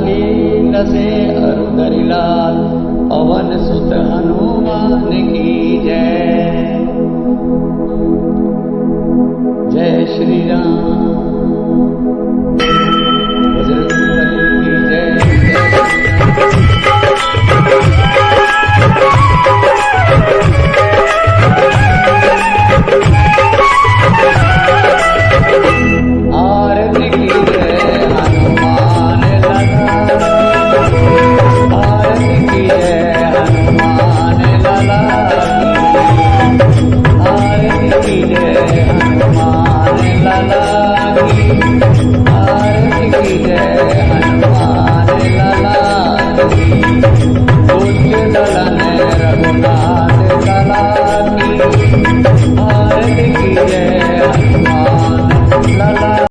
लील से अरुदरिलाल पवन सुत हनुमान की जय। जय श्री राम। बजरंगबली की जय। आरती की जय हनुमान लला। आरती की जय हनुमान लला। आरती की जय हनुमान लला। आरती की जय हनुमान लला। पूज्य दलन रघुनाथ लला की। आरती की जय हनुमान